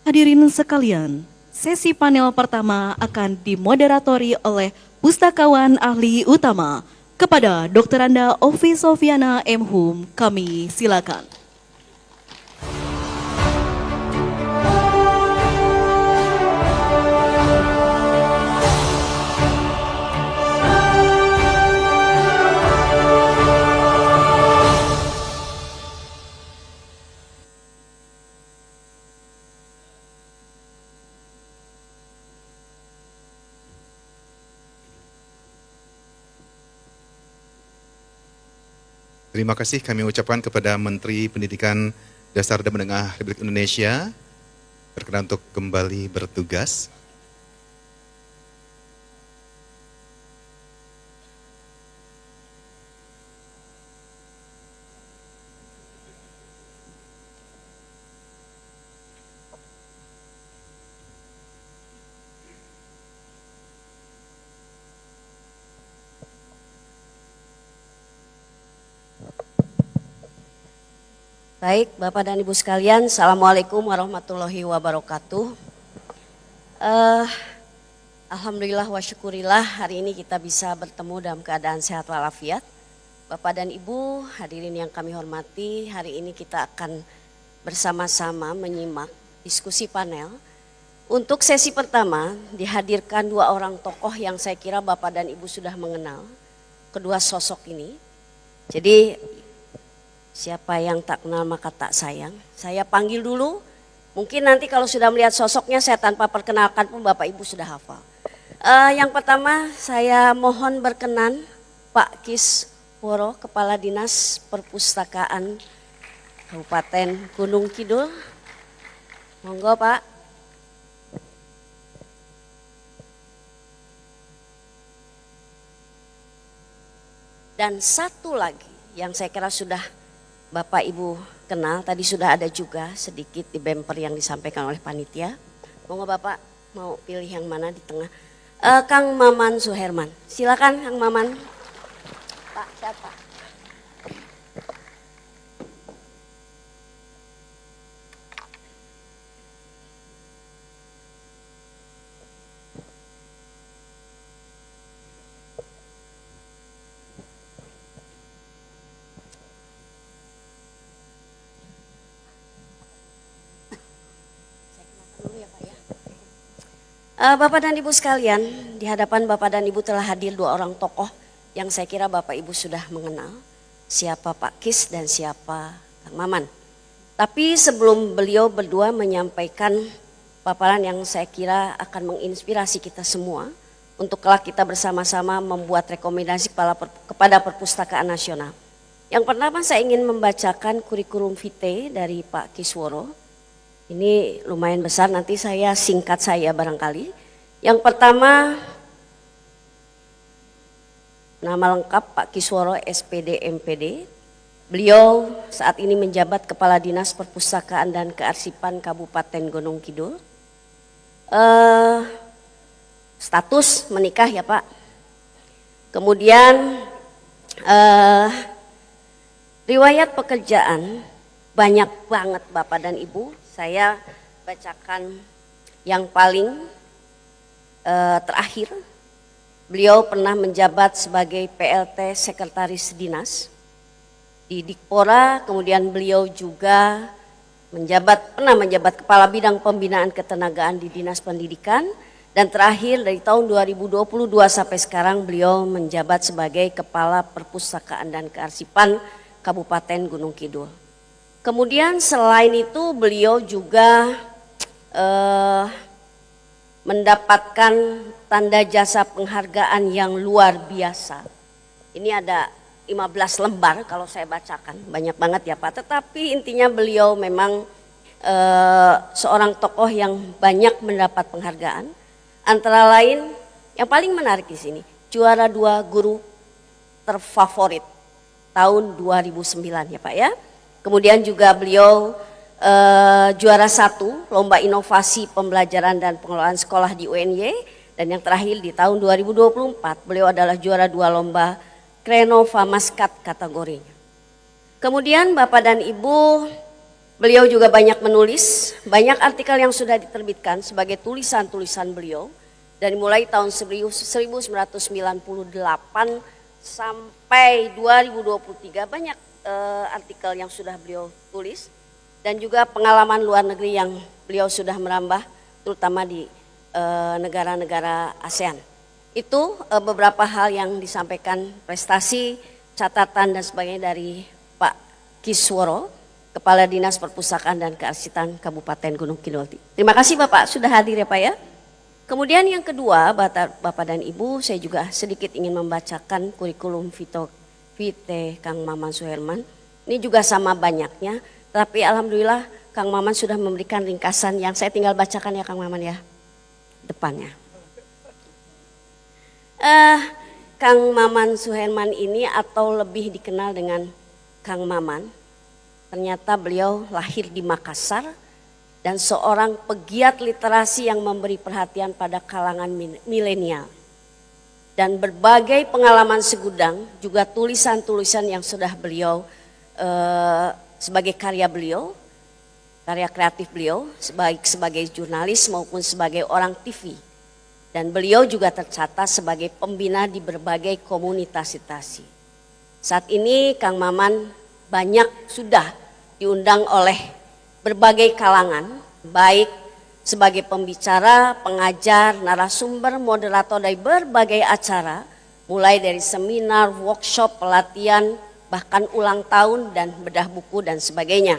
Hadirin sekalian, sesi panel pertama akan dimoderatori oleh Pustakawan Ahli Utama. Kepada Dr. Anda Ovi Sofiana M. Hum, kami silakan. Terima kasih kami ucapkan kepada Menteri Pendidikan Dasar dan Menengah Republik Indonesia berkenan untuk kembali bertugas. Baik, Bapak dan Ibu sekalian, Assalamualaikum warahmatullahi wabarakatuh. Alhamdulillah wa syukurillah hari ini kita bisa bertemu dalam keadaan sehat walafiat. Bapak dan Ibu hadirin yang kami hormati, hari ini kita akan bersama-sama menyimak diskusi panel. Untuk sesi pertama dihadirkan dua orang tokoh yang saya kira Bapak dan Ibu sudah mengenal kedua sosok ini. Jadi siapa yang tak kenal maka tak sayang. Saya panggil dulu, mungkin nanti kalau sudah melihat sosoknya saya tanpa perkenalkan pun Bapak Ibu sudah hafal. Yang pertama saya mohon berkenan Pak Kisworo, Kepala Dinas Perpustakaan Kabupaten Gunung Kidul. Monggo Pak. Dan satu lagi yang saya kira sudah Bapak Ibu kenal, tadi sudah ada juga sedikit di bumper yang disampaikan oleh panitia. Monggo Bapak mau pilih yang mana di tengah. Kang Maman Suherman, silakan Kang Maman. Pak siapa? Bapak dan Ibu sekalian, di hadapan Bapak dan Ibu telah hadir dua orang tokoh yang saya kira Bapak Ibu sudah mengenal. Siapa Pak Kis dan siapa Kang Maman. Tapi sebelum beliau berdua menyampaikan paparan yang saya kira akan menginspirasi kita semua untuk kelak kita bersama-sama membuat rekomendasi kepada Perpustakaan Nasional. Yang pertama saya ingin membacakan kurikulum vitae dari Pak Kisworo. Ini lumayan besar, nanti saya singkat saya barangkali. Yang pertama, nama lengkap Pak Kisworo SPD MPD. Beliau saat ini menjabat Kepala Dinas Perpustakaan dan Kearsipan Kabupaten Gunung Kidul. Status menikah ya Pak. Kemudian riwayat pekerjaan banyak banget Bapak dan Ibu. Saya bacakan yang paling terakhir. Beliau pernah menjabat sebagai PLT Sekretaris Dinas di Dikpora, kemudian beliau juga pernah menjabat Kepala Bidang Pembinaan Ketenagaan di Dinas Pendidikan, dan terakhir dari tahun 2022 sampai sekarang beliau menjabat sebagai Kepala Perpustakaan dan Kearsipan Kabupaten Gunung Kidul. Kemudian selain itu beliau juga mendapatkan tanda jasa penghargaan yang luar biasa. Ini ada 15 lembar kalau saya bacakan, banyak banget ya Pak. Tetapi intinya beliau memang seorang tokoh yang banyak mendapat penghargaan. Antara lain yang paling menarik di sini, juara 2 guru terfavorit tahun 2009 ya Pak ya. Kemudian juga beliau juara 1 Lomba Inovasi Pembelajaran dan Pengelolaan Sekolah di UNY. Dan yang terakhir di tahun 2024 beliau adalah juara 2 Lomba Krenova Maskat kategorinya. Kemudian Bapak dan Ibu Beliau juga banyak menulis, banyak artikel yang sudah diterbitkan sebagai tulisan-tulisan beliau dari mulai tahun 1998 sampai 2023 banyak artikel yang sudah beliau tulis dan juga pengalaman luar negeri yang beliau sudah merambah terutama di negara-negara ASEAN. Itu beberapa hal yang disampaikan, prestasi, catatan dan sebagainya dari Pak Kisworo, Kepala Dinas Perpustakaan dan Kearsitan Kabupaten Gunung Kidul. Terima kasih Bapak sudah hadir ya Pak ya. Kemudian yang kedua Bapak dan Ibu, saya juga sedikit ingin membacakan kurikulum vitae Kang Maman Suherman. Ini juga sama banyaknya, tapi alhamdulillah Kang Maman sudah memberikan ringkasan yang saya tinggal bacakan ya Kang Maman ya, depannya. Kang Maman Suherman ini atau lebih dikenal dengan Kang Maman, ternyata beliau lahir di Makassar dan seorang pegiat literasi yang memberi perhatian pada kalangan milenial. Dan berbagai pengalaman segudang, juga tulisan-tulisan yang sudah beliau sebagai karya beliau, karya kreatif beliau, sebagai jurnalis maupun sebagai orang TV. Dan beliau juga tercatat sebagai pembina di berbagai komunitas literasi. Saat ini Kang Maman banyak sudah diundang oleh berbagai kalangan, baik sebagai pembicara, pengajar, narasumber, moderator dari berbagai acara, mulai dari seminar, workshop, pelatihan, bahkan ulang tahun dan bedah buku dan sebagainya.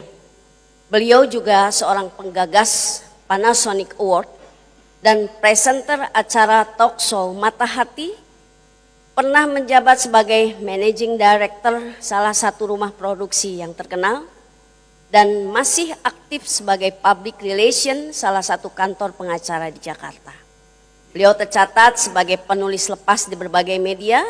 Beliau juga seorang penggagas Panasonic Award dan presenter acara talk show Mata Hati, pernah menjabat sebagai managing director salah satu rumah produksi yang terkenal, dan masih aktif sebagai public relation salah satu kantor pengacara di Jakarta. Beliau tercatat sebagai penulis lepas di berbagai media,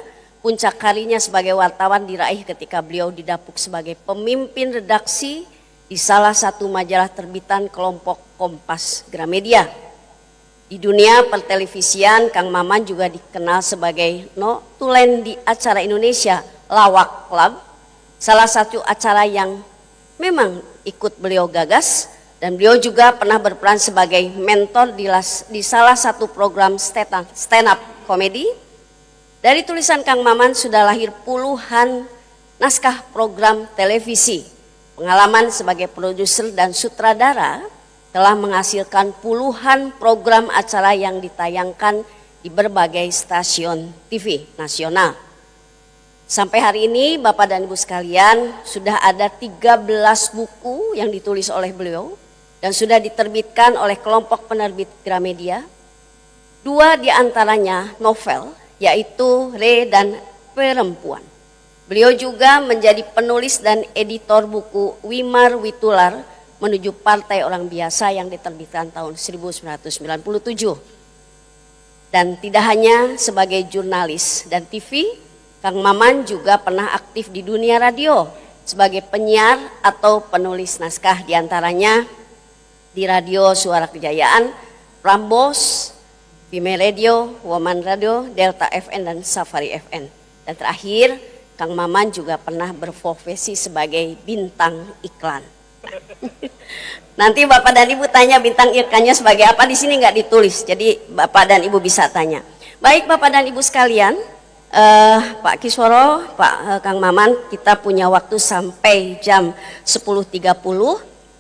puncak karirnya sebagai wartawan diraih ketika beliau didapuk sebagai pemimpin redaksi di salah satu majalah terbitan kelompok Kompas Gramedia. Di dunia pertelevisian, Kang Maman juga dikenal sebagai notulen di acara Indonesia Lawak Club, salah satu acara yang memang ikut beliau gagas, dan beliau juga pernah berperan sebagai mentor di salah satu program stand up komedi. Dari tulisan Kang Maman sudah lahir puluhan naskah program televisi. Pengalaman sebagai produser dan sutradara telah menghasilkan puluhan program acara yang ditayangkan di berbagai stasiun TV nasional. Sampai hari ini Bapak dan Ibu sekalian sudah ada 13 buku yang ditulis oleh beliau dan sudah diterbitkan oleh kelompok penerbit Gramedia. 2 diantaranya novel, yaitu Re dan Perempuan. Beliau juga menjadi penulis dan editor buku Wimar Witular menuju Partai Orang Biasa yang diterbitkan tahun 1997. Dan tidak hanya sebagai jurnalis dan TV, Kang Maman juga pernah aktif di dunia radio sebagai penyiar atau penulis naskah, diantaranya di Radio Suara Kejayaan, Prambos, Vime Radio, Woman Radio, Delta FN dan Safari FN. Dan terakhir, Kang Maman juga pernah berprofesi sebagai bintang iklan. Nanti Bapak dan Ibu tanya bintang iklannya sebagai apa, di sini nggak ditulis, jadi Bapak dan Ibu bisa tanya. Baik Bapak dan Ibu sekalian, Pak Kisworo, Pak Kang Maman, kita punya waktu sampai jam 10.30.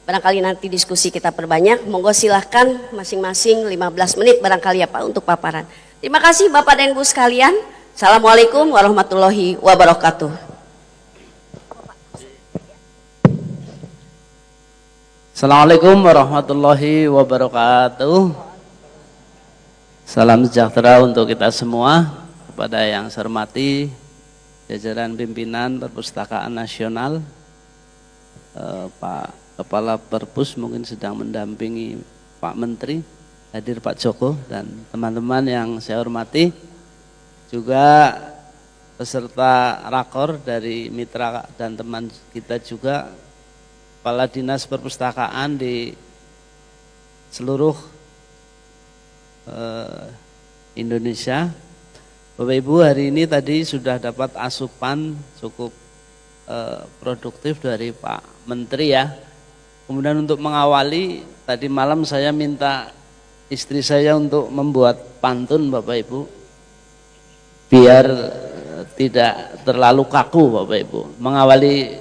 Barangkali nanti diskusi kita perbanyak. Monggo silahkan masing-masing 15 menit barangkali ya Pak untuk paparan. Terima kasih Bapak dan Ibu sekalian. Assalamualaikum warahmatullahi wabarakatuh. Assalamualaikum warahmatullahi wabarakatuh. Salam sejahtera untuk kita semua. Kepada yang saya hormati jajaran pimpinan Perpustakaan Nasional, Pak Kepala Perpus mungkin sedang mendampingi Pak Menteri, hadir Pak Joko, dan teman-teman yang saya hormati, juga peserta rakor dari mitra dan teman kita juga, Kepala Dinas Perpustakaan di seluruh Indonesia. Bapak Ibu, hari ini tadi sudah dapat asupan cukup produktif dari Pak Menteri ya. Kemudian untuk mengawali, tadi malam saya minta istri saya untuk membuat pantun Bapak Ibu, biar tidak terlalu kaku Bapak Ibu, mengawali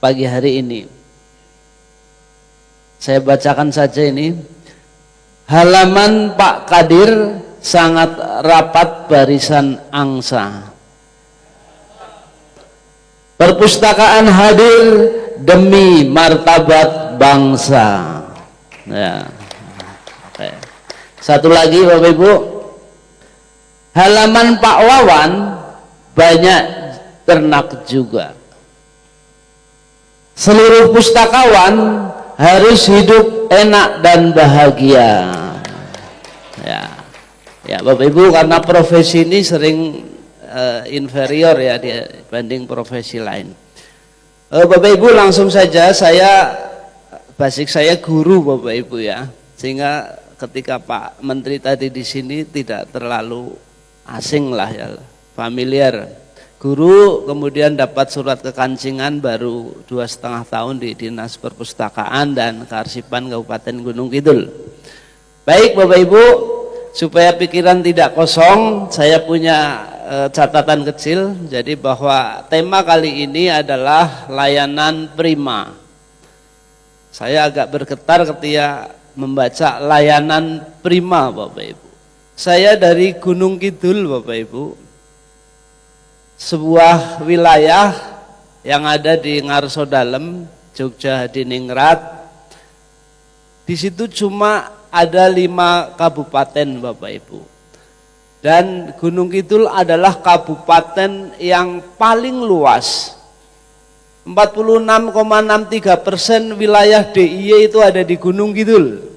pagi hari ini. Saya bacakan saja ini. Halaman Pak Kadir sangat rapat barisan angsa. Perpustakaan hadir demi martabat bangsa. Ya. Oke. Satu lagi Bapak Ibu. Halaman Pak Wawan banyak ternak juga. Seluruh pustakawan harus hidup enak dan bahagia. Ya Bapak Ibu, karena profesi ini sering inferior ya dibanding profesi lain. Bapak Ibu, langsung saja, basic saya guru Bapak Ibu ya, sehingga ketika Pak Menteri tadi di sini tidak terlalu asing lah ya, familiar. Guru kemudian dapat surat kekancingan baru 2,5 tahun di Dinas Perpustakaan dan Kearsipan Kabupaten Gunung Kidul. Baik Bapak Ibu, supaya pikiran tidak kosong, saya punya catatan kecil. Jadi bahwa tema kali ini adalah layanan prima. Saya agak bergetar ketika membaca layanan prima Bapak Ibu. Saya dari Gunung Kidul Bapak Ibu, sebuah wilayah yang ada di Ngarso Dalem, Jogja Hadiningrat. Di situ cuma ada 5 kabupaten Bapak Ibu. Dan Gunung Kidul adalah kabupaten yang paling luas. 46,63% wilayah DIY itu ada di Gunung Kidul.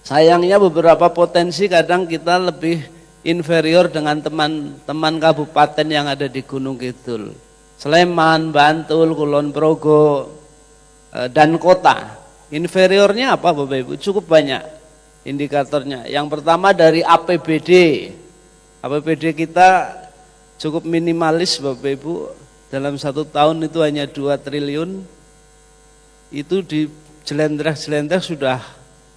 Sayangnya beberapa potensi kadang kita lebih inferior dengan teman-teman kabupaten yang ada di Gunung Kidul. Sleman, Bantul, Kulon Progo, dan kota. Inferiornya apa Bapak Ibu? Cukup banyak indikatornya. Yang pertama dari APBD. APBD kita cukup minimalis Bapak Ibu. Dalam 1 tahun itu hanya 2 triliun. Itu di jelendrah-jelendrah sudah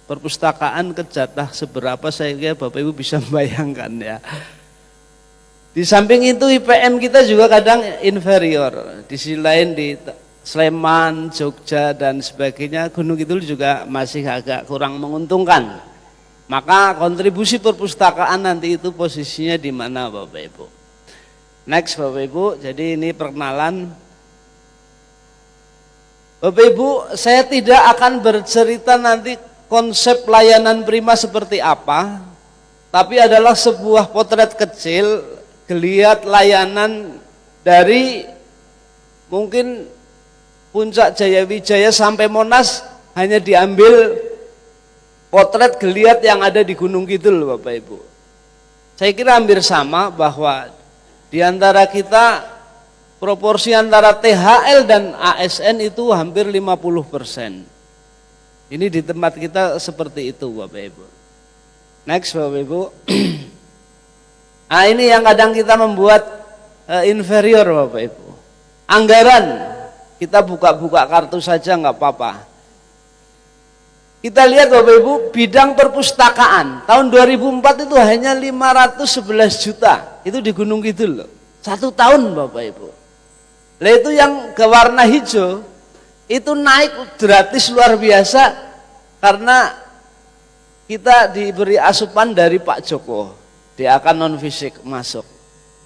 perpustakaan kejatah seberapa, saya kira Bapak Ibu bisa membayangkan ya. Di samping itu IPM kita juga kadang inferior. Di sisi lain di Sleman, Jogja dan sebagainya, Gunung Kidul juga masih agak kurang menguntungkan. Maka kontribusi perpustakaan nanti itu posisinya di mana Bapak Ibu? Next Bapak Ibu, jadi ini perkenalan. Bapak Ibu, saya tidak akan bercerita nanti konsep layanan prima seperti apa, tapi adalah sebuah potret kecil, geliat layanan dari mungkin Puncak Jayawijaya sampai Monas, hanya diambil potret geliat yang ada di Gunung Kidul Bapak Ibu. Saya kira hampir sama, bahwa di antara kita proporsi antara THL dan ASN itu hampir 50%. Ini di tempat kita seperti itu Bapak Ibu. Next Bapak Ibu. Nah ini yang kadang kita membuat inferior Bapak Ibu. Anggaran, kita buka-buka kartu saja nggak apa-apa. Kita lihat Bapak Ibu, bidang perpustakaan tahun 2004 itu hanya 511 juta. Itu di Gunung Kidul loh. 1 tahun Bapak Ibu. Nah itu yang ke warna hijau, itu naik gratis luar biasa karena kita diberi asupan dari Pak Joko. Dia akan non fisik masuk.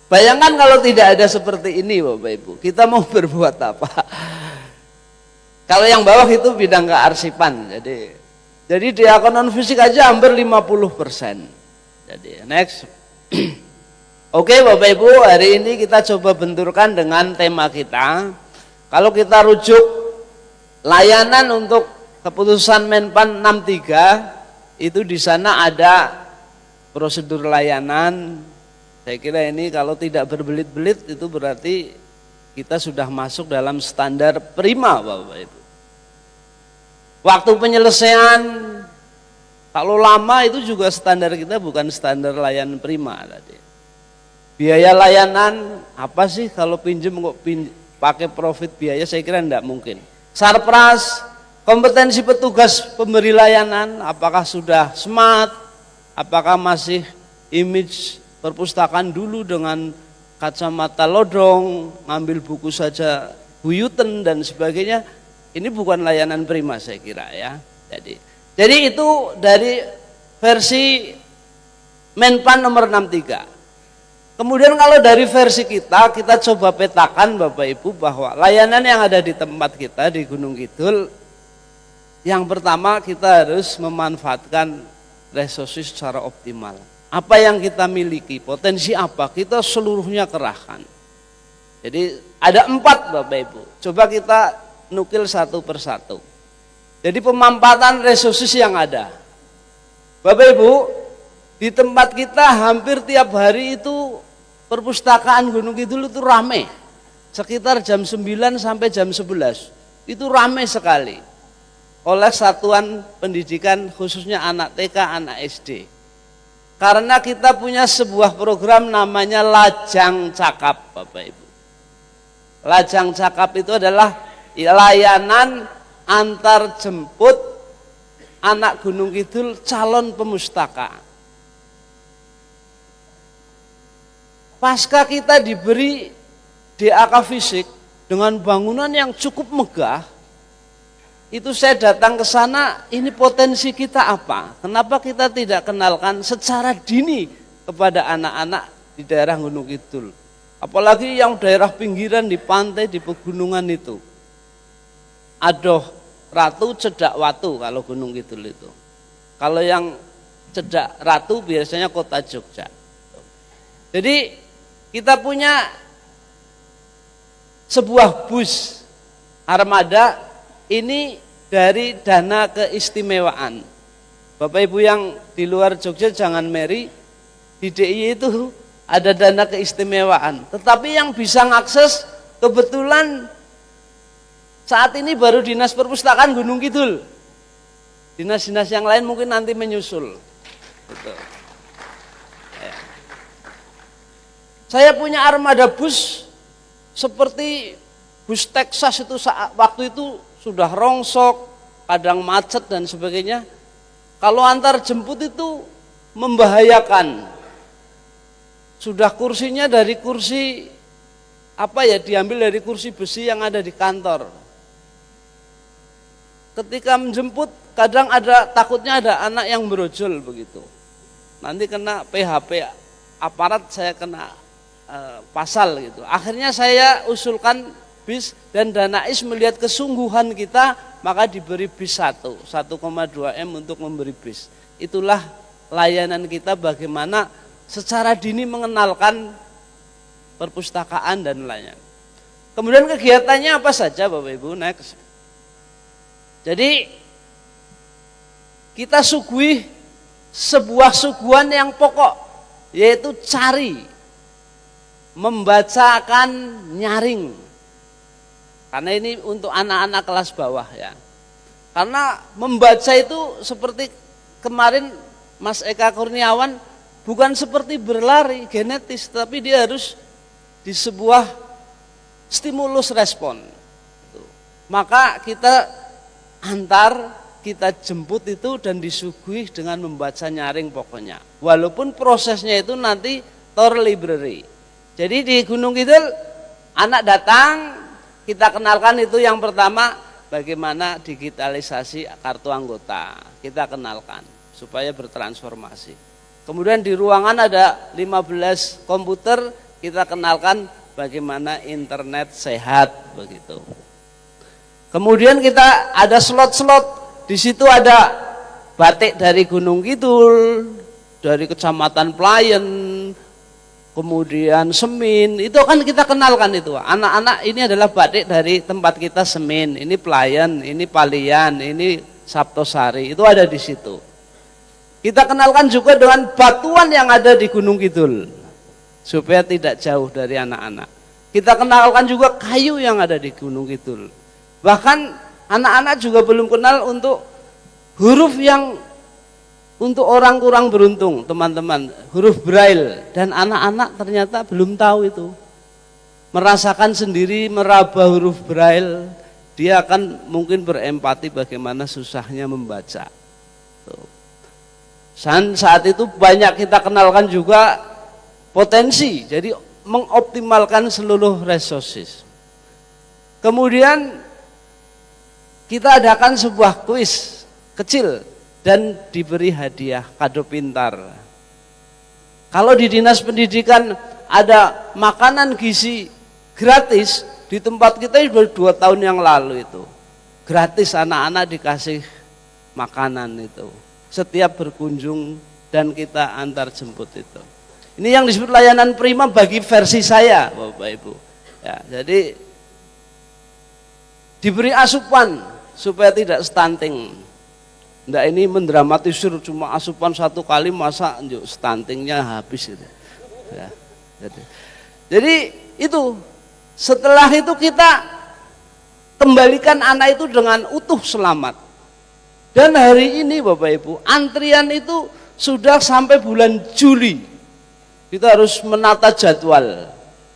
Bayangkan kalau tidak ada seperti ini Bapak Ibu, kita mau berbuat apa? Kalau yang bawah itu bidang kearsipan. Jadi di akun non fisik aja hampir 50%. Jadi next. Oke Bapak Ibu, hari ini kita coba benturkan dengan tema kita. Kalau kita rujuk layanan untuk keputusan Menpan 63, itu di sana ada prosedur layanan. Saya kira ini kalau tidak berbelit-belit itu berarti kita sudah masuk dalam standar prima Bapak Ibu. Waktu penyelesaian kalau lama itu juga standar kita bukan standar layanan prima tadi. Biaya layanan apa sih kalau pinjem kok pakai profit biaya, saya kira enggak mungkin. Sarpras kompetensi petugas pemberi layanan, apakah sudah smart, apakah masih image perpustakaan dulu dengan kacamata lodong, ngambil buku saja buyuten dan sebagainya. Ini bukan layanan prima saya kira ya. Jadi itu dari versi Menpan nomor 63. Kemudian kalau dari versi kita coba petakan Bapak Ibu bahwa layanan yang ada di tempat kita di Gunung Kidul, yang pertama kita harus memanfaatkan resources secara optimal. Apa yang kita miliki, potensi apa, kita seluruhnya kerahkan. Jadi ada 4 Bapak Ibu, coba kita nukil satu persatu. Jadi pemampatan resources yang ada. Bapak Ibu, di tempat kita hampir tiap hari itu perpustakaan Gunung Kidul itu rame. Sekitar jam 9 sampai jam 11. Itu rame sekali. Oleh satuan pendidikan khususnya anak TK, anak SD. Karena kita punya sebuah program namanya Lajang Cakap, Bapak Ibu. Lajang Cakap itu adalah layanan antar jemput anak Gunung Kidul calon pemustaka. Pasca kita diberi DAK fisik dengan bangunan yang cukup megah, itu saya datang ke sana, ini potensi kita apa? Kenapa kita tidak kenalkan secara dini kepada anak-anak di daerah Gunung Kidul? Apalagi yang daerah pinggiran di pantai, di pegunungan itu. Adoh Ratu, Cedak Watu kalau Gunung Kidul itu. Kalau yang Cedak Ratu biasanya kota Jogja. Jadi kita punya sebuah bus armada ini dari dana keistimewaan. Bapak Ibu yang di luar Jogja jangan meri, di DIY itu ada dana keistimewaan. Tetapi yang bisa ngakses kebetulan saat ini baru Dinas Perpustakaan Gunung Kidul. Dinas-dinas yang lain mungkin nanti menyusul. Gitu. Saya punya armada bus seperti bus Texas itu waktu itu sudah rongsok, kadang macet dan sebagainya. Kalau antar jemput itu membahayakan. Sudah kursinya dari kursi diambil dari kursi besi yang ada di kantor. Ketika menjemput kadang takutnya ada anak yang berojol begitu. Nanti kena PHP aparat, saya kena pasal gitu. Akhirnya saya usulkan bis dan Danais melihat kesungguhan kita, maka diberi bis 1,2 M untuk memberi bis. Itulah layanan kita bagaimana secara dini mengenalkan perpustakaan dan lain-lain. Kemudian kegiatannya apa saja Bapak Ibu? Next. Jadi kita suguhi sebuah suguhan yang pokok, yaitu cari, membacakan, nyaring. Karena ini untuk anak-anak kelas bawah ya. Karena membaca itu seperti kemarin Mas Eka Kurniawan, bukan seperti berlari genetis, tapi dia harus di sebuah stimulus respon. Maka kita kita jemput itu dan disuguhi dengan membaca nyaring pokoknya. Walaupun prosesnya itu nanti tour library. Jadi di Gunung Kidul anak datang, kita kenalkan itu yang pertama bagaimana digitalisasi kartu anggota. Kita kenalkan supaya bertransformasi. Kemudian di ruangan ada 15 komputer, kita kenalkan bagaimana internet sehat begitu. Kemudian kita ada slot-slot, di situ ada batik dari Gunung Kidul, dari Kecamatan Playen, kemudian Semin, itu kan kita kenalkan itu. Anak-anak ini adalah batik dari tempat kita Semin, ini Playen, ini Palian, ini Saptosari, itu ada di situ. Kita kenalkan juga dengan batuan yang ada di Gunung Kidul, supaya tidak jauh dari anak-anak. Kita kenalkan juga kayu yang ada di Gunung Kidul. Bahkan anak-anak juga belum kenal untuk huruf yang untuk orang kurang beruntung, teman-teman, huruf Braille, dan anak-anak ternyata belum tahu itu. Merasakan sendiri meraba huruf Braille, dia akan mungkin berempati bagaimana susahnya membaca. Tuh. Dan saat itu banyak kita kenalkan juga potensi, jadi mengoptimalkan seluruh resources. Kemudian kita adakan sebuah kuis kecil dan diberi hadiah kado pintar. Kalau di dinas pendidikan ada makanan gizi gratis, di tempat kita itu 2 tahun yang lalu itu gratis, anak-anak dikasih makanan itu setiap berkunjung dan kita antar jemput itu. Ini yang disebut layanan prima bagi versi saya, Bapak Ibu. Ya, jadi diberi asupan supaya tidak stunting. Nggak ini mendramatisir cuma asupan 1 kali masa stuntingnya habis itu. Ya, jadi itu setelah itu kita kembalikan anak itu dengan utuh selamat. Dan hari ini Bapak Ibu, antrian itu sudah sampai bulan Juli. Kita harus menata jadwal.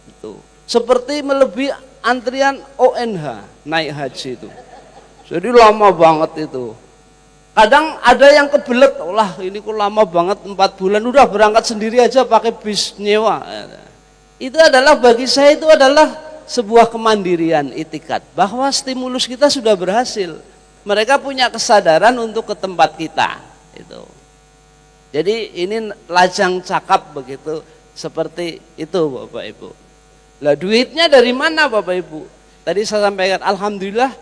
Itu. Seperti melebihi antrian ONH naik haji itu. Jadi lama banget itu. Kadang ada yang kebelet, lah ini kok lama banget 4 bulan, udah berangkat sendiri aja pakai bis nyewa. Itu adalah bagi saya itu adalah sebuah kemandirian itikat bahwa stimulus kita sudah berhasil. Mereka punya kesadaran untuk ke tempat kita itu. Jadi ini lajang cakap begitu seperti itu Bapak Ibu. Lah duitnya dari mana Bapak Ibu? Tadi saya sampaikan alhamdulillah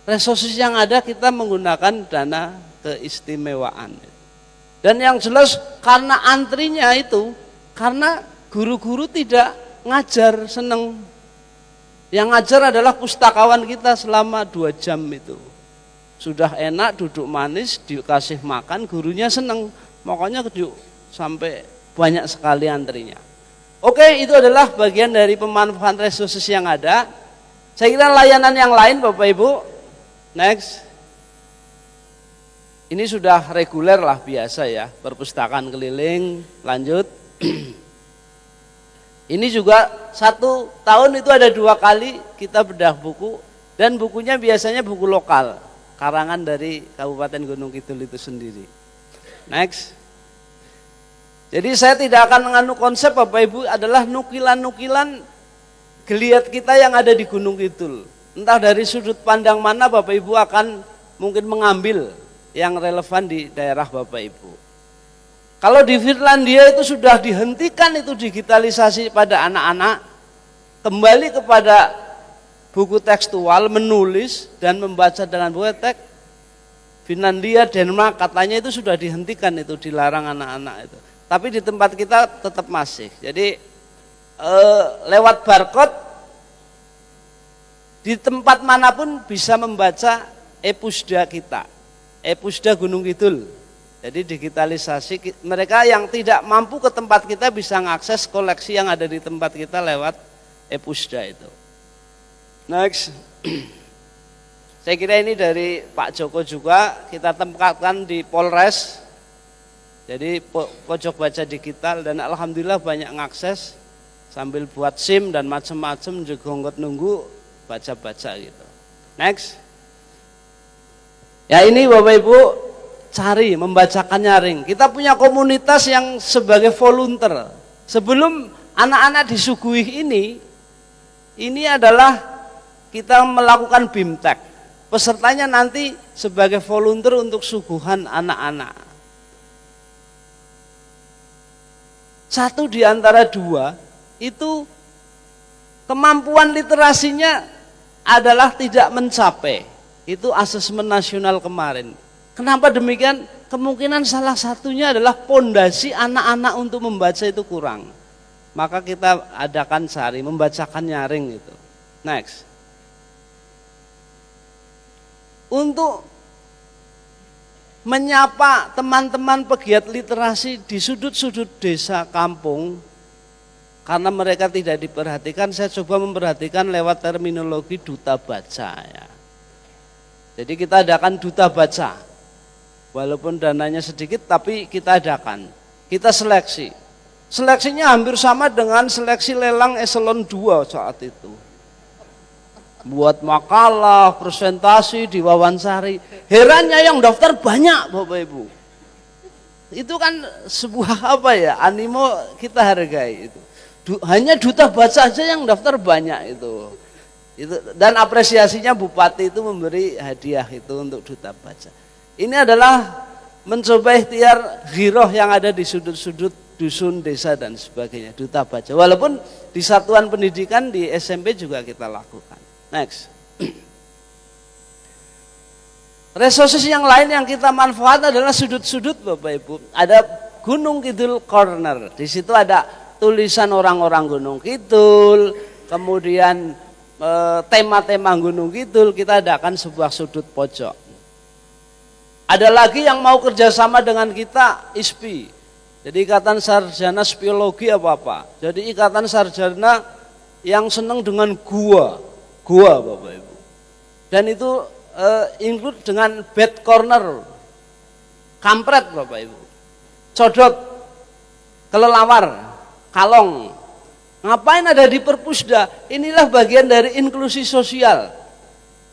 resources yang ada kita menggunakan dana keistimewaan. Dan yang jelas karena antrinya itu karena guru-guru tidak ngajar seneng. Yang ngajar adalah pustakawan kita selama 2 jam itu. Sudah enak duduk manis dikasih makan, gurunya seneng, makanya sampai banyak sekali antrinya. Oke, itu adalah bagian dari pemanfaatan resources yang ada. Saya kira layanan yang lain Bapak Ibu, next. Ini sudah reguler lah biasa ya, perpustakaan keliling, lanjut. Ini juga 1 tahun itu ada 2 kali kita bedah buku, dan bukunya biasanya buku lokal. Karangan dari Kabupaten Gunung Kidul itu sendiri. Next. Jadi saya tidak akan mengandung konsep Bapak Ibu adalah nukilan-nukilan geliat kita yang ada di Gunung Kidul. Entah dari sudut pandang mana Bapak Ibu akan mungkin mengambil yang relevan di daerah Bapak Ibu. Kalau di Finlandia itu sudah dihentikan itu digitalisasi pada anak-anak, kembali kepada buku tekstual, menulis dan membaca dengan buku teks. Finlandia, Denmark katanya itu sudah dihentikan, itu dilarang anak-anak itu. Tapi di tempat kita tetap masih. Jadi lewat barcode di tempat manapun bisa membaca e-pusda kita, e-pusda Gunung Kidul. Jadi digitalisasi, mereka yang tidak mampu ke tempat kita bisa mengakses koleksi yang ada di tempat kita lewat e-pusda itu. Next. Saya kira ini dari Pak Joko juga kita tempatkan di Polres. Jadi pojok baca digital, dan alhamdulillah banyak ngakses sambil buat SIM dan macam-macam juga nunggu baca-baca gitu. Next. Ya ini Bapak Ibu cari membacakan nyaring. Kita punya komunitas yang sebagai volunteer. Sebelum anak-anak disuguhi ini adalah kita melakukan BIMTEK. Pesertanya nanti sebagai volunteer untuk suguhan anak-anak. 1 di antara 2 itu kemampuan literasinya adalah tidak mencapai. Itu asesmen nasional kemarin. Kenapa demikian? Kemungkinan salah satunya adalah pondasi anak-anak untuk membaca itu kurang. Maka kita adakan cari membacakan nyaring itu. Next. Untuk menyapa teman-teman pegiat literasi di sudut-sudut desa kampung, karena mereka tidak diperhatikan, saya coba memperhatikan lewat terminologi duta baca ya. Jadi kita adakan duta baca, walaupun dananya sedikit tapi kita adakan, kita seleksi. Seleksinya hampir sama dengan seleksi lelang eselon 2 saat itu. buat makalah, presentasi, diwawancari. Herannya yang daftar banyak Bapak Ibu. Itu kan sebuah apa ya, animo kita hargai itu. Hanya duta baca aja yang daftar banyak itu. Dan apresiasinya bupati itu memberi hadiah itu untuk duta baca. Ini adalah mencoba ikhtiar ghiroh yang ada di sudut-sudut dusun, desa dan sebagainya, duta baca. Walaupun di satuan pendidikan di SMP juga kita lakukan. Next. Resources yang lain yang kita manfaat adalah sudut-sudut Bapak Ibu. Ada Gunung Kidul Corner. Di situ ada tulisan orang-orang Gunung Kidul, kemudian tema-tema Gunung Kidul, kita adakan sebuah sudut pojok. Ada lagi yang mau kerjasama dengan kita, ISPI. Jadi Ikatan Sarjana Spiologi apa-apa. Jadi Ikatan Sarjana yang senang dengan gua Bapak Ibu. Dan itu include dengan bed corner, kampret Bapak Ibu, codot, kelelawar, kalong. Ngapain ada di Perpusda? Inilah bagian dari inklusi sosial.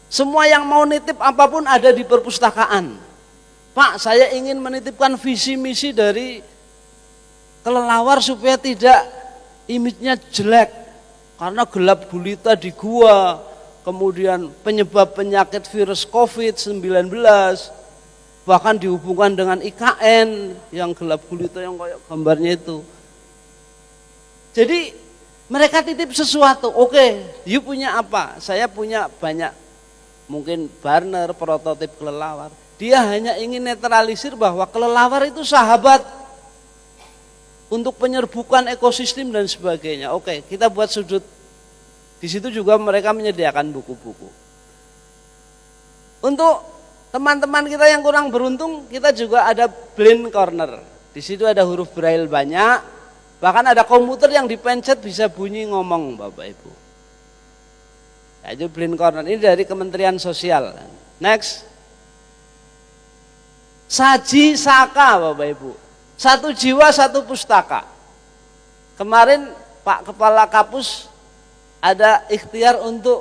Semua yang mau nitip apapun ada di perpustakaan. Pak, saya ingin menitipkan visi misi dari kelelawar supaya tidak image-nya jelek. Karena gelap gulita di gua, kemudian penyebab penyakit virus COVID-19, bahkan dihubungkan dengan IKN yang gelap gulita yang kayak gambarnya itu. Jadi mereka titip sesuatu, oke, you punya apa? Saya punya banyak, mungkin burner, prototip kelelawar. Dia hanya ingin netralisir bahwa kelelawar itu sahabat untuk penyerbukan ekosistem dan sebagainya. Oke, kita buat sudut. Di situ juga mereka menyediakan buku-buku. Untuk teman-teman kita yang kurang beruntung, kita juga ada blind corner. Di situ ada huruf braille banyak. Bahkan ada komputer yang dipencet bisa bunyi ngomong Bapak Ibu. Ya, itu blind corner, ini dari Kementerian Sosial. Next. Saji Saka Bapak Ibu. Satu jiwa satu pustaka. Kemarin Pak Kepala Kapus ada ikhtiar untuk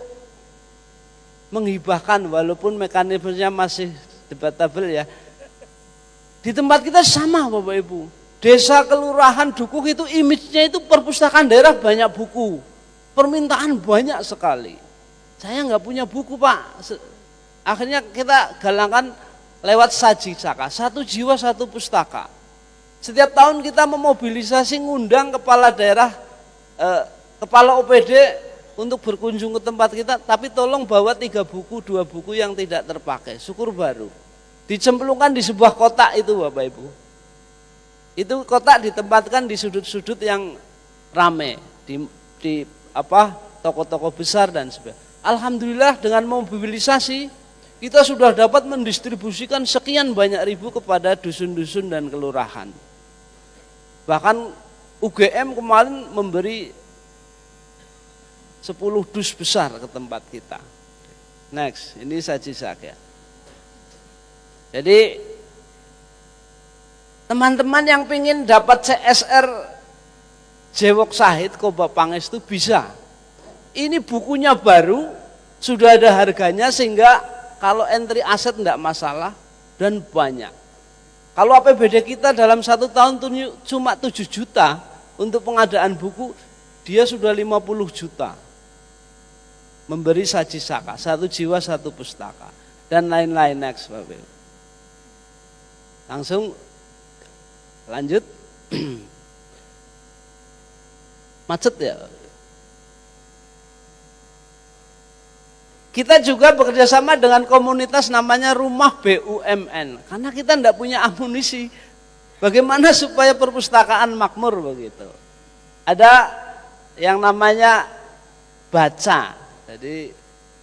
menghibahkan walaupun mekanismenya masih debatable ya. Di tempat kita sama Bapak Ibu. Desa, kelurahan, dukuk itu image-nya itu perpustakaan daerah banyak buku. Permintaan banyak sekali. Saya nggak punya buku Pak. Akhirnya kita galangkan lewat Saji Saka. Satu jiwa satu pustaka. Setiap tahun kita memobilisasi ngundang kepala daerah, kepala OPD untuk berkunjung ke tempat kita. Tapi tolong bawa 3 buku, 2 buku yang tidak terpakai. Syukur baru. Dicemplungkan di sebuah kotak itu Bapak Ibu. Itu kotak ditempatkan di sudut-sudut yang rame di toko-toko besar dan sebagainya. Alhamdulillah dengan mobilisasi kita sudah dapat mendistribusikan sekian banyak ribu kepada dusun-dusun dan kelurahan. Bahkan UGM kemarin memberi 10 dus besar ke tempat kita. Next, ini Saji Saka. Jadi teman-teman yang ingin dapat CSR Jewok Sahid Koba Pangestu bisa. Ini bukunya baru, sudah ada harganya sehingga kalau entry aset tidak masalah dan banyak. Kalau APBD kita dalam 1 tahun cuma 7 juta untuk pengadaan buku, dia sudah 50 juta. Memberi Saji Saka, satu jiwa satu pustaka dan lain-lain. Next Bapak. Langsung lanjut. Macet ya. Kita juga bekerja sama dengan komunitas namanya Rumah BUMN. Karena kita tidak punya amunisi. Bagaimana supaya perpustakaan makmur begitu. Ada yang namanya Baca. Jadi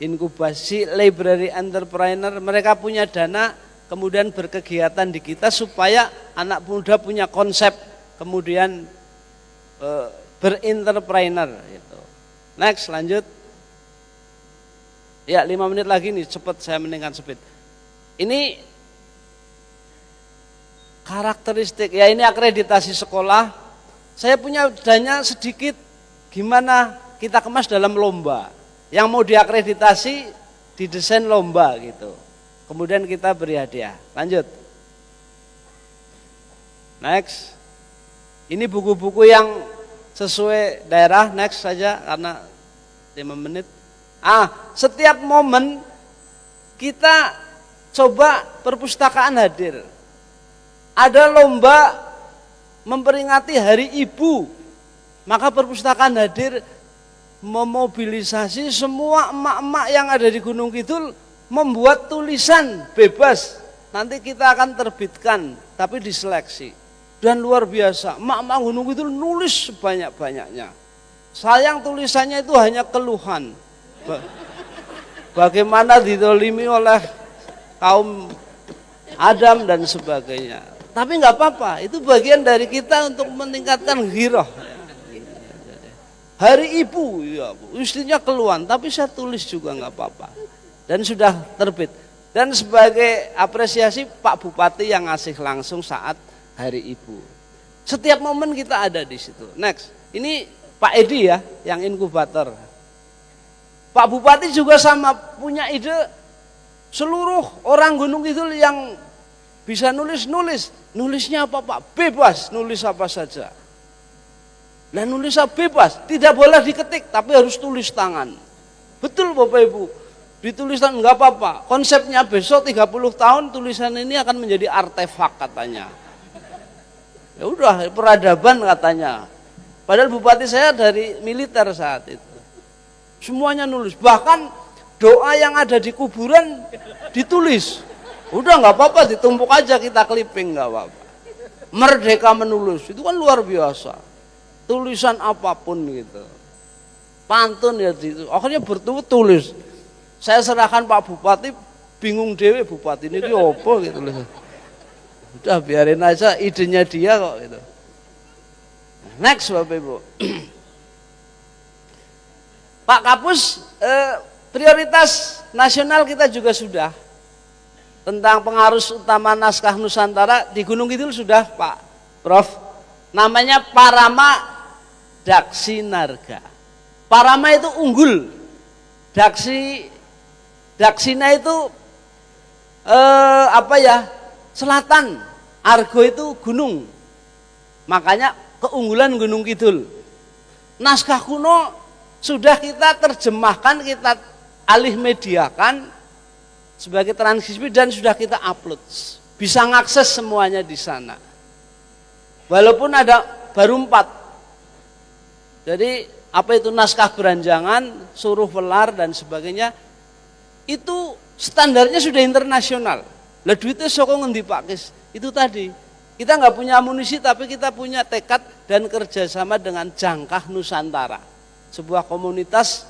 inkubasi library entrepreneur. Mereka punya dana kemudian berkegiatan di kita supaya anak muda punya konsep kemudian berentrepreneur gitu. Next, lanjut. Ya 5 menit lagi nih, cepat saya meningkat speed. Ini karakteristik, ya ini akreditasi sekolah. Saya punya dana sedikit, gimana kita kemas dalam lomba. yang mau diakreditasi didesain lomba gitu. Kemudian kita beri hadiah. Lanjut. Next. Ini buku-buku yang sesuai daerah. Next saja karena 5 menit. Setiap momen kita coba perpustakaan hadir. Ada lomba memperingati Hari Ibu. Maka perpustakaan hadir memobilisasi semua emak-emak yang ada di Gunung Kidul membuat tulisan bebas. Nanti kita akan terbitkan, tapi diseleksi. Dan luar biasa, emak-emak Gunung Kidul nulis sebanyak-banyaknya. Sayang tulisannya itu hanya keluhan. Bagaimana didolimi oleh kaum Adam dan sebagainya. Tapi nggak apa-apa, itu bagian dari kita untuk meningkatkan ghirah. Hari Ibu, ya, istrinya keluhan, tapi saya tulis juga nggak apa-apa. Dan sudah terbit. Dan sebagai apresiasi Pak Bupati yang ngasih langsung saat Hari Ibu. Setiap momen kita ada di situ. Next, ini Pak Edi ya, yang inkubator. Pak Bupati juga sama punya ide seluruh orang Gunung Kidul yang bisa nulis. Nulisnya apa Pak? Bebas, nulis apa saja. Nah nulisnya bebas, tidak boleh diketik, tapi harus tulis tangan. Betul Bapak Ibu, ditulis tangan nggak apa-apa. Konsepnya besok 30 tahun tulisan ini akan menjadi artefak katanya. Ya udah peradaban katanya. Padahal bupati saya dari militer saat itu. Semuanya nulis, bahkan doa yang ada di kuburan ditulis. Udah nggak apa-apa, ditumpuk aja kita clipping nggak apa-apa. Merdeka menulis, itu kan luar biasa. Tulisan apapun gitu, pantun ya gitu. Akhirnya bertulis. Saya serahkan Pak Bupati, bingung dewe Bupati ini apa gitu loh. Udah biarin aja, idenya dia kok gitu. Next Bapak Ibu. Pak Kapus, prioritas nasional kita juga sudah. Tentang pengarus utama naskah Nusantara di Gunung Kidul sudah Pak Prof. Namanya Parama Daksinarga. Parama itu unggul. Daksina itu selatan. Argo itu gunung. Makanya keunggulan Gunung Kidul. Naskah kuno sudah kita terjemahkan, kita alih mediakan sebagai transkripsi dan sudah kita upload. Bisa ngakses semuanya di sana. Walaupun ada baru 4. Jadi apa itu naskah beranjangan, suruh welar dan sebagainya, itu standarnya sudah internasional. Lah duitnya soko ngendi Pak Kis? Itu tadi. Kita nggak punya amunisi tapi kita punya tekad dan kerjasama dengan Jangkah Nusantara. Sebuah komunitas,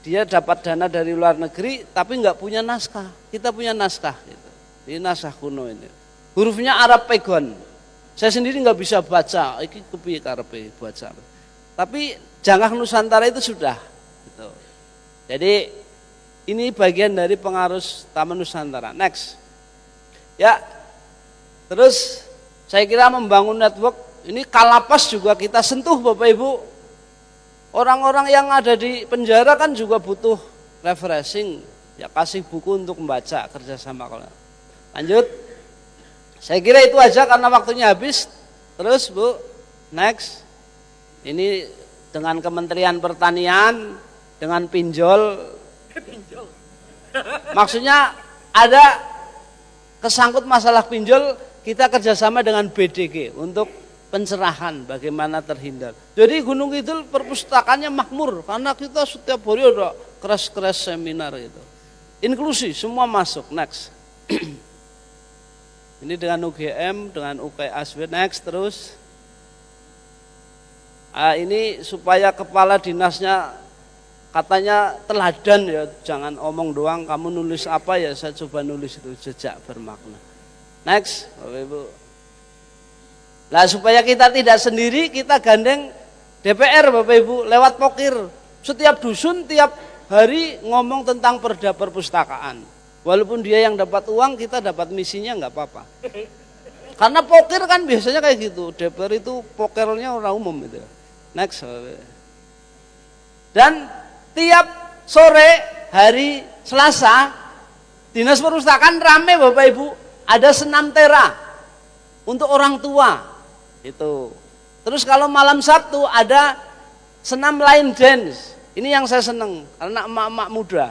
dia dapat dana dari luar negeri tapi nggak punya naskah. Kita punya naskah. Gitu. Ini naskah kuno ini. Hurufnya Arab Pegon. Saya sendiri nggak bisa baca, iki kepiye karepe baca. Tapi Jangkah Nusantara itu sudah. Gitu. Jadi ini bagian dari pengarus Taman Nusantara. Next, ya. Terus saya kira membangun network ini Kalapas juga kita sentuh Bapak Ibu. Orang-orang yang ada di penjara kan juga butuh refreshing, ya kasih buku untuk membaca kerjasama. Lanjut. Saya kira itu aja karena waktunya habis. Terus Bu, next. Ini dengan Kementerian Pertanian, dengan pinjol. Maksudnya ada kesangkut masalah pinjol, kita kerjasama dengan BDG untuk pencerahan bagaimana terhindar. Jadi Gunung Kidul perpustakaannya makmur karena kita setiap hari ada keras-keras seminar gitu. Inklusi, semua masuk. Next. Ini dengan UGM, dengan UKASW. Next terus. Ini supaya kepala dinasnya katanya teladan ya, jangan omong doang, kamu nulis apa ya saya coba nulis itu jejak bermakna. Next, Bapak Ibu. Nah supaya kita tidak sendiri, kita gandeng DPR Bapak Ibu lewat Pokir. Setiap dusun tiap hari ngomong tentang perda perpustakaan. Walaupun dia yang dapat uang, kita dapat misinya nggak apa-apa. Karena Pokir kan biasanya kayak gitu. DPR itu pokernya orang umum gitu. Next. Dan tiap sore hari Selasa, Dinas Perpustakaan rame Bapak Ibu, ada senam tera untuk orang tua. Itu. Terus kalau malam Sabtu ada senam line dance. Ini yang saya seneng karena emak-emak muda.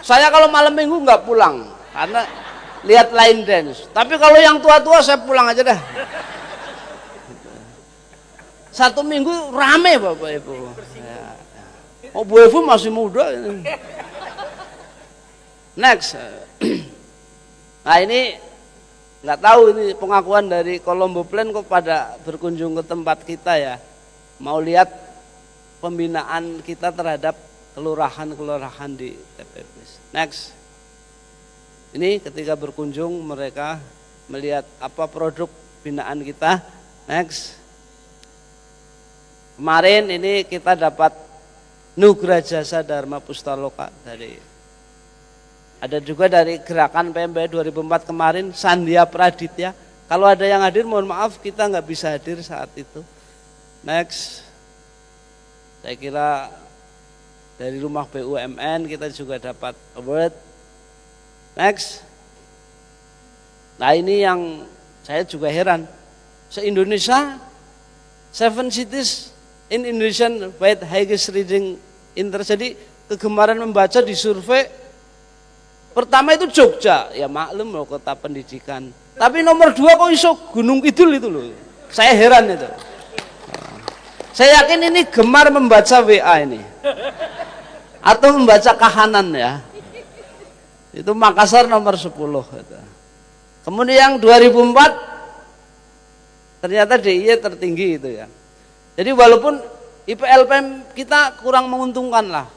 Saya kalau malam Minggu nggak pulang karena lihat line dance. Tapi kalau yang tua-tua saya pulang aja dah. Satu minggu rame Bapak Ibu. Ya. Oh, Bu Evu masih muda. Next. Nah ini nggak tahu ini pengakuan dari Colombo Plan kok pada berkunjung ke tempat kita ya. Mau lihat pembinaan kita terhadap kelurahan-kelurahan di TPP. Next. Ini ketika berkunjung mereka melihat apa produk binaan kita. Next. Kemarin ini kita dapat Nugra Jasa Dharma Pustaloka dari ada juga dari gerakan PMB 2004 kemarin Sandia Praditya. Kalau ada yang hadir mohon maaf kita nggak bisa hadir saat itu. Next. Saya kira dari rumah BUMN kita juga dapat award. Next. Nah ini yang saya juga heran. Se-Indonesia 7 cities in Indonesian with highest reading interest. Jadi kegemaran membaca di survei pertama itu Jogja, ya maklum loh kota pendidikan. Tapi nomor 2 kok iso Gunung Kidul itu loh. Saya heran itu. Saya yakin ini gemar membaca WA ini. Atau membaca kahanan ya. Itu Makassar nomor 10 gitu. Kemudian yang 2004 ternyata DIY tertinggi itu ya. Jadi walaupun IPLPM kita kurang menguntungkan lah,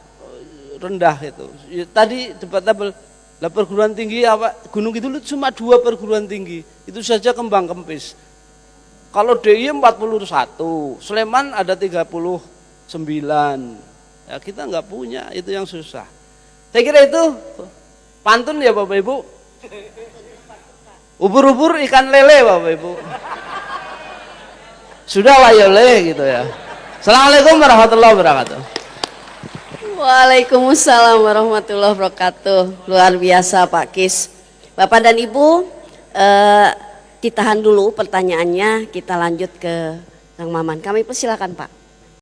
rendah itu. Tadi debatable, lah perguruan tinggi apa Gunung Kidul cuma 2 perguruan tinggi, itu saja kembang kempis. Kalau DIY 41, Sleman ada 39, ya kita nggak punya, itu yang susah. Saya kira itu pantun ya Bapak Ibu. Ubur-ubur ikan lele Bapak Ibu. Sudah lah yole gitu ya. Assalamualaikum warahmatullahi wabarakatuh. Waalaikumsalam warahmatullahi wabarakatuh. Luar biasa Pak Kis. Bapak dan Ibu, ditahan dulu pertanyaannya, kita lanjut ke Kang Maman. Kami persilakan Pak.